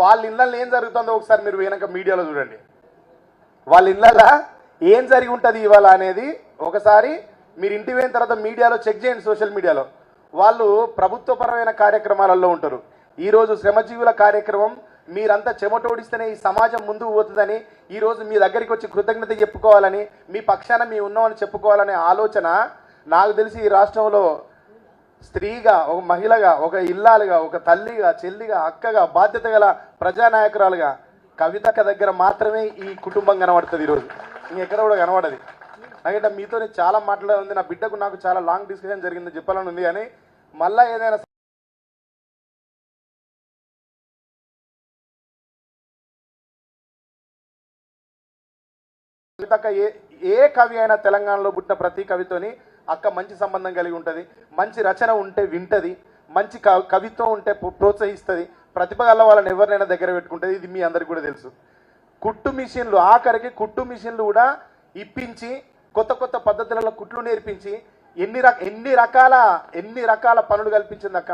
వాళ్ళ ఇళ్ళల్లో ఏం జరుగుతుందో ఒకసారి మీరు వెనక మీడియాలో చూడండి. వాళ్ళ ఇళ్ళల్లో ఏం జరిగి ఉంటుంది ఇవాళ అనేది ఒకసారి మీరు ఇంటి పోయిన తర్వాత మీడియాలో చెక్ చేయండి. సోషల్ మీడియాలో వాళ్ళు ప్రభుత్వపరమైన కార్యక్రమాలలో ఉంటారు. ఈరోజు శ్రమజీవుల కార్యక్రమం మీరంతా చెమటోడిస్తేనే ఈ సమాజం ముందుకు పోతుందని, ఈరోజు మీ దగ్గరికి వచ్చి కృతజ్ఞత చెప్పుకోవాలని, మీ పక్షాన మీ ఉన్నామని చెప్పుకోవాలనే ఆలోచన నాకు తెలిసి ఈ రాష్ట్రంలో స్త్రీగా, ఒక మహిళగా, ఒక ఇల్లాలుగా, ఒక తల్లిగా, చెల్లిగా, అక్కగా, బాధ్యత గల ప్రజానాయకురాలుగా కవితక్క దగ్గర మాత్రమే ఈ కుటుంబం కనబడుతుంది. ఈరోజు ఇంకెక్కడ కూడా కనబడదు. నాకంటే మీతో చాలా మాట్లాడేది ఉంది. నా బిడ్డకు నాకు చాలా లాంగ్ డిస్కషన్ జరిగిందని చెప్పాలని ఉంది. కానీ మళ్ళీ ఏదైనా కవితక్క ఏ కవి అయినా తెలంగాణలో పుట్టిన ప్రతి కవితోని అక్క మంచి సంబంధం కలిగి ఉంటుంది. మంచి రచన ఉంటే వింటది, మంచి కవిత్వం ఉంటే ప్రోత్సహిస్తుంది, ప్రతిభ గల వాళ్ళని ఎవరినైనా దగ్గర పెట్టుకుంటుంది. ఇది మీ అందరికి కూడా తెలుసు. కుట్టు మిషన్లు, ఆఖరికి కుట్టు మిషన్లు కూడా ఇప్పించి కొత్త కొత్త పద్ధతులలో కుట్లు నేర్పించి ఎన్ని రకాల పనులు కల్పించింది అక్క.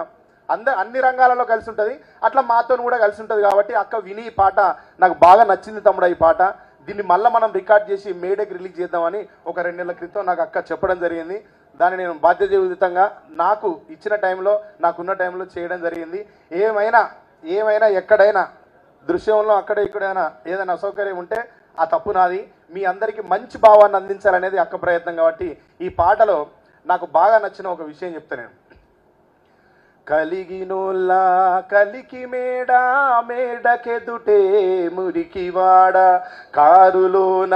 అన్ని రంగాలలో కలిసి ఉంటుంది. అట్లా మాతో కూడా కలిసి ఉంటుంది. కాబట్టి అక్క విని ఈ పాట నాకు బాగా నచ్చింది తమ్ముడు. ఈ పాట దీన్ని మళ్ళీ మనం రికార్డ్ చేసి మేడేకి రిలీజ్ చేద్దామని ఒక 2 నెలల క్రితం నాకు అక్క చెప్పడం జరిగింది. దాన్ని నేను బాధ్యతాయుతంగా నాకు ఇచ్చిన టైంలో, నాకున్న టైంలో చేయడం జరిగింది. ఏమైనా ఎక్కడైనా దృశ్యంలో అక్కడ ఇక్కడైనా ఏదైనా అసౌకర్యం ఉంటే ఆ తప్పు నాది. మీ అందరికీ మంచి భావాన్ని అందించాలనేది అక్క ప్రయత్నం. కాబట్టి ఈ పాటలో నాకు బాగా నచ్చిన ఒక విషయం చెప్తాను నేను. కలిగినోల్లా కలికి మేడకెదుటే మురికివాడ, కారులోన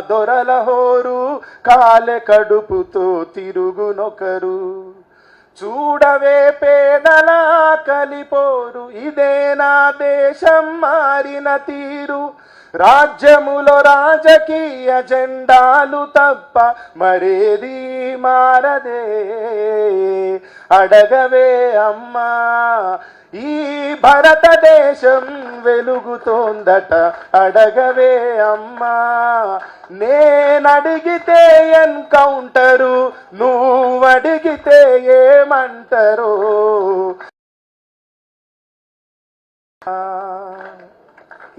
దొరల హోరు, కాలె కడుపుతో తిరుగునొకరు, చూడవే పేదల కలిపోరు, ఇదేనా దేశం మారిన తీరు, రాజ్యములో రాజకీయ జెండాలు తప్ప మరేది మారదే, అడగవే అమ్మా ఈ భారతదేశం వెలుగుతోందట, అడగవే అమ్మా, నేనడిగితే ఎన్కౌంటరు, నువ్వడిగితే ఏమంటారు.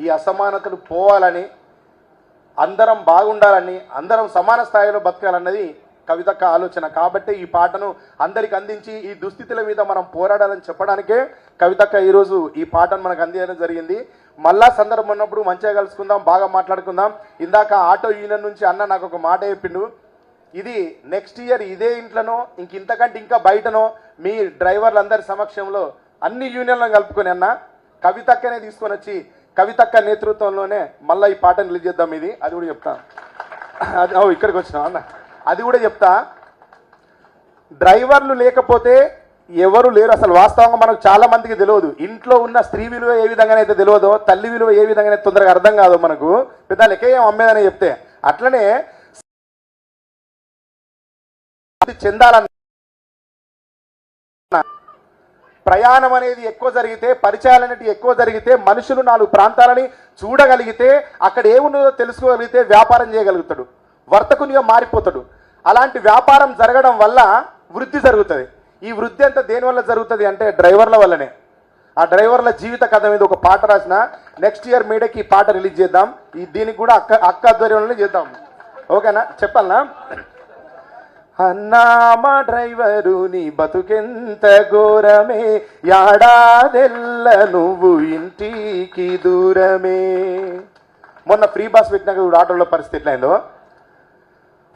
ఈ అసమానతలు పోవాలని, అందరం బాగుండాలని, అందరం సమాన స్థాయిలో బతకాలన్నది కవితక్క ఆలోచన. కాబట్టి ఈ పాటను అందరికి అందించి ఈ దుస్థితుల మీద మనం పోరాడాలని చెప్పడానికే కవితక్క ఈరోజు ఈ పాటను మనకు అందించడం జరిగింది. మళ్ళా సందర్భం ఉన్నప్పుడు మంచిగా కలుసుకుందాం, బాగా మాట్లాడుకుందాం. ఇందాక ఆటో యూనియన్ నుంచి అన్న నాకు ఒక మాట చెప్పిండు. ఇది నెక్స్ట్ ఇయర్ ఇదే ఇంట్లోనో ఇంతకంటే ఇంకా బయటనో మీ డ్రైవర్లందరి సమక్షంలో అన్ని యూనియన్లను కలుపుకొని అన్న కవితక్కనే తీసుకొని వచ్చి కవితక్క నేతృత్వంలోనే మళ్ళీ ఈ పాటను రిలీజ్ చేద్దాం. ఇది అది కూడా చెప్తా. ఇక్కడికి వచ్చినా అన్న, అది కూడా చెప్తా. డ్రైవర్లు లేకపోతే ఎవరు లేరు. అసలు వాస్తవంగా మనకు చాలా మందికి తెలియదు. ఇంట్లో ఉన్న స్త్రీ విలువ ఏ విధంగానైతే తెలియదో, తల్లి విలువ ఏ విధంగానైతే తొందరగా అర్థం కాదు మనకు. పెద్ద లెక్కేం అమ్మేదని చెప్తే అట్లనే చెందాలన్న ప్రయాణం అనేది ఎక్కువ జరిగితే, పరిచయాలు అనేవి ఎక్కువ జరిగితే, మనుషులు 4 ప్రాంతాలని చూడగలిగితే, అక్కడ ఏమున్నదో తెలుసుకోగలిగితే వ్యాపారం చేయగలుగుతాడు, వర్తకునిగా మారిపోతాడు. అలాంటి వ్యాపారం జరగడం వల్ల వృద్ధి జరుగుతుంది. ఈ వృద్ధి అంతా దేనివల్ల జరుగుతుంది అంటే డ్రైవర్ల వల్లనే. ఆ డ్రైవర్ల జీవిత కథ మీద ఒక పాట రాసిన. నెక్స్ట్ ఇయర్ మీడకి ఈ పాట రిలీజ్ చేద్దాం. దీనికి కూడా అక్క ఆధ్వర్యంలోనే చేద్దాం. ఓకేనా? చెప్పాలనా? అన్నా మా డ్రైవరు నీ బతుకెంత ఘోరమే, యాడాదెల్ల నువ్వు ఇంటికి దూరమే. మొన్న ఫ్రీ బస్ పెట్టినాక ఆటోలో పరిస్థితి ఎట్లయిందో.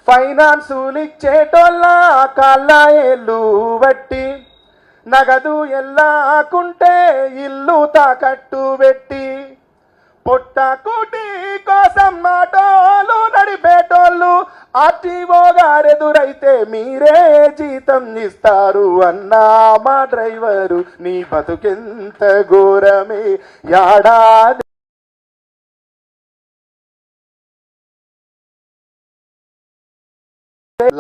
ఫైనాన్సులు ఇచ్చేటోళ్ళ కాళ్ళ ఏళ్ళు బట్టి, నగదు ఎల్లాకుంటే ఇల్లు తాకట్టు పెట్టి, పొట్ట కూటి కోసం ఆటోలు నడిపేటోళ్ళు ఆర్టీఓ గారెదురైతే మీరే జీతం ఇస్తారు. అన్నా మా డ్రైవరు నీ బతుకెంత ఘోరమే, యాడాది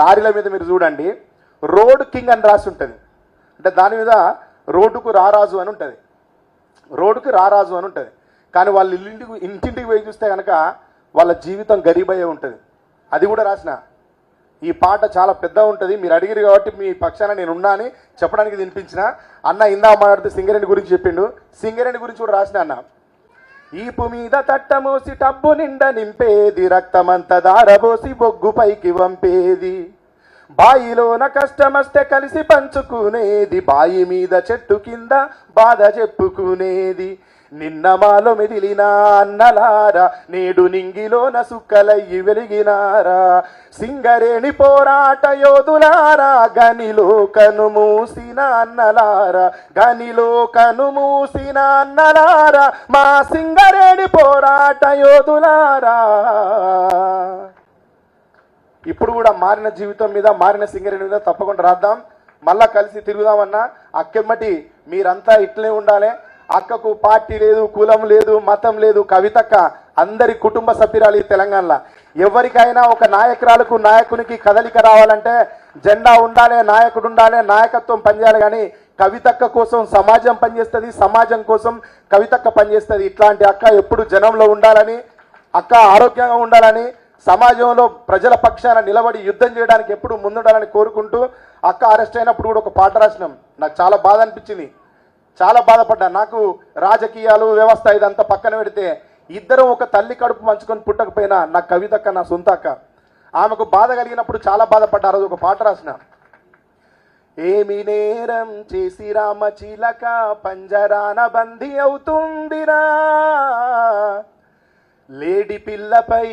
లారీల మీద మీరు చూడండి, రోడ్ కింగ్ అని రాసి ఉంటుంది. అంటే దాని మీద రోడ్డుకు రారాజు అని ఉంటుంది, రోడ్డుకు రారాజు అని ఉంటుంది. కానీ వాళ్ళు ఇంటింటికి పోయి చూస్తే కనుక వాళ్ళ జీవితం గరీబయ్యే ఉంటుంది. అది కూడా రాసిన. ఈ పాట చాలా పెద్ద ఉంటుంది. మీరు అడిగిరు కాబట్టి మీ పక్షాన నేను ఉన్నా అని చెప్పడానికి వినిపించిన. అన్న ఇందా మాట్లాడితే సింగరేణి గురించి చెప్పిండు. సింగరేణి గురించి కూడా రాసిన. అన్న ఈపు మీద తట్టమోసి టబ్బు నిండా నింపేది, రక్తమంత దారబోసి బొగ్గు పైకి వంపేది. బాయిలోన కష్టమస్తే కలిసి పంచుకునేది, బాయి మీద చెట్టు కింద బాధ చెప్పుకునేది. నిన్న మాలో మెదిలిన అన్నలారా, నేడు నింగిలోన సుక్కలయ్యి వెలిగినారా. సింగరేణి పోరాట యోధులారా, గనిలో కను మూసిన అన్నలారా, గనిలో కను మూసిన అన్నలారా, మా సింగరేణి పోరాట యోధులారా. ఇప్పుడు కూడా మారిన జీవితం మీద, మారిన సింగరేణి మీద తప్పకుండా రాద్దాం, మళ్ళా కలిసి తిరుగుదామన్నా. అక్కెమ్మటి మీరంతా ఇట్లే ఉండాలి. అక్కకు పార్టీ లేదు, కులం లేదు, మతం లేదు. కవితక్క అందరి కుటుంబ సభ్యురాలు ఈ తెలంగాణలో. ఎవరికైనా ఒక నాయకురాలకు, నాయకునికి కదలిక రావాలంటే జెండా ఉండాలి, నాయకుడు ఉండాలి, నాయకత్వం పనిచేయాలి. కానీ కవితక్క కోసం సమాజం పనిచేస్తుంది, సమాజం కోసం కవితక్క పనిచేస్తుంది. ఇట్లాంటి అక్క ఎప్పుడు జనంలో ఉండాలని, అక్క ఆరోగ్యంగా ఉండాలని, సమాజంలో ప్రజల పక్షాన నిలబడి యుద్ధం చేయడానికి ఎప్పుడు ముందుండాలని కోరుకుంటూ, అక్క అరెస్ట్ అయినప్పుడు కూడా ఒక పాట రాసినాం. నాకు చాలా బాధ అనిపించింది, చాలా బాధపడ్డా. నాకు రాజకీయాలు, వ్యవస్థ ఇదంతా పక్కన పెడితే, ఇద్దరం ఒక తల్లి కడుపు పంచుకొని పుట్టకపోయినా నా కవితక్క నా సొంత అక్క. ఆమెకు బాధ కలిగినప్పుడు చాలా బాధపడ్డా. రోజు ఒక పాట రాసిన. ఏమి నేరం చేసి రామ చిలక పంజరాన బందీ అవుతుందిరా, లేడి పిల్లపై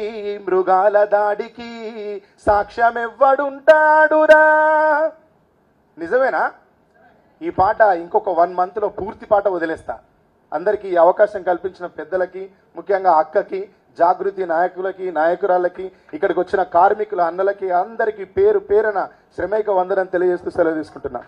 మృగాల దాడికి సాక్ష్యమెవ్వడుంటాడురా. నిజమేనా? ఈ పాట ఇంకొక 1 monthలో పూర్తి పాట వదిలేస్తా. అందరికీ ఈ అవకాశం కల్పించిన పెద్దలకి, ముఖ్యంగా అక్కకి, జాగృతి నాయకులకి, నాయకురాళ్ళకి, ఇక్కడికి వచ్చిన కార్మికుల అన్నలకి అందరికీ పేరు పేరున శ్రమైక వందనం తెలియజేస్తూ సెలవు తీసుకుంటున్నా.